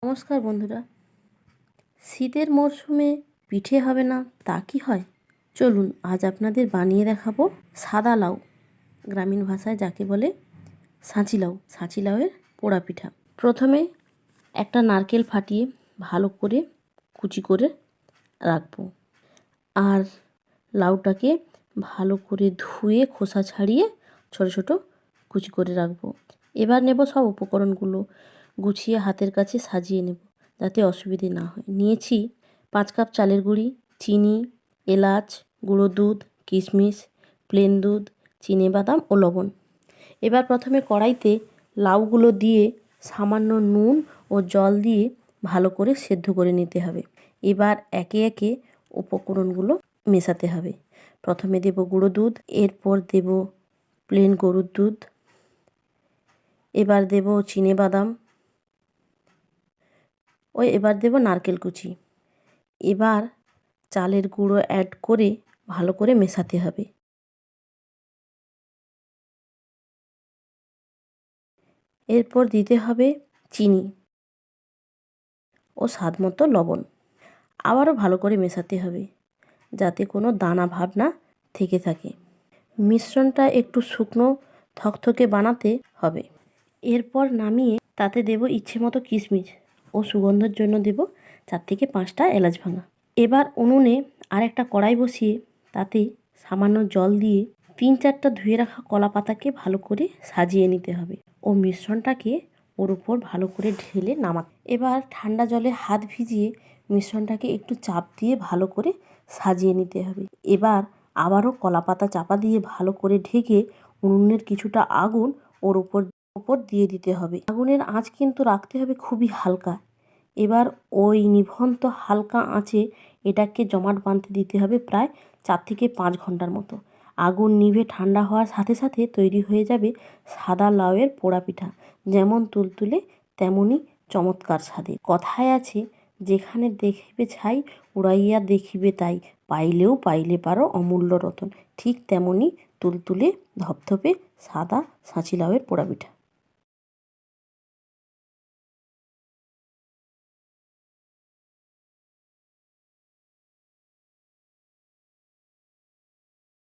নমস্কার বন্ধুরা, শীতের মরশুমে পিঠে হবে না তা কি হয়? চলুন আজ আপনাদের বানিয়ে দেখাবো সাদা লাউ, গ্রামীণ ভাষায় যাকে বলে ছাঁচি লাউয়ের পোড়া পিঠা। প্রথমে একটা নারকেল ফাটিয়ে ভালো করে কুচি করে রাখবো, আর লাউটাকে ভালো করে ধুয়ে খোসা ছাড়িয়ে ছোট ছোট কুচি করে রাখবো। এবার নেব সব উপকরণগুলো, গুছিয়ে হাতের কাছে সাজিয়ে নেব যাতে অসুবিধে না হয়। নিয়েছি 5 কাপ চালের গুঁড়ি, চিনি, এলাচ, গুঁড়ো দুধ, কিশমিশ, প্লেন দুধ, চিনেবাদাম ও লবণ। এবার প্রথমে কড়াইতে লাউগুলো দিয়ে সামান্য নুন ও জল দিয়ে ভালো করে সেদ্ধ করে নিতে হবে। এবার একে একে উপকরণগুলো মেশাতে হবে। প্রথমে দেব গুঁড়ো দুধ, এরপর দেব প্লেন গরুর দুধ, এবার দেব চিনেবাদাম ও এবার দেব নারকেল কুচি। এবার চালের গুঁড়ো অ্যাড করে ভালো করে মেশাতে হবে। এরপর দিতে হবে চিনি ও স্বাদ মতো লবণ। আবারও ভালো করে মেশাতে হবে যাতে কোনো দানা ভাব না থেকে থাকে। মিশ্রণটা একটু শুকনো থকথকে বানাতে হবে। এরপর নামিয়ে তাতে দেব ইচ্ছে মতো কিশমিশ ও সুগন্ধের জন্য দেব 4 থেকে 5টা এলাচ ভাঙা। এবার উনুনে আর একটা কড়াই বসিয়ে তাতে সামান্য জল দিয়ে 3-4টা ধুয়ে রাখা কলা পাতাকে ভালো করে সাজিয়ে নিতে হবে ও মিশ্রণটাকে ওর উপর ভালো করে ঢেলে নামাতে। এবার ঠান্ডা জলে হাত ভিজিয়ে মিশ্রণটাকে একটু চাপ দিয়ে ভালো করে সাজিয়ে নিতে হবে। এবার আবারও কলা পাতা চাপা দিয়ে ভালো করে ঢেকে উনুনের কিছুটা আগুন ওর উপর দিয়ে দিতে হবে। আগুনের আঁচ কিন্তু রাখতে হবে খুবই হালকা। এবার ওই নিভন্ত হালকা আঁচে এটাকে জমাট বাঁধতে দিতে হবে প্রায় 4 থেকে 5 ঘন্টার মতো। আগুন নিভে ঠান্ডা হওয়ার সাথে সাথে তৈরি হয়ে যাবে সাদা লাউয়ের পোড়া পিঠা, যেমন তুলতুলে তেমনই চমৎকার স্বাদে। কথায় আছে, যেখানে দেখিবে ছাই উড়াইয়া দেখিবে তাই, পাইলেও পাইলে পারো অমূল্য রতন। ঠিক তেমনই তুলতুলে ধপধপে সাদা ছাঁচি লাউয়ের পোড়া পিঠা।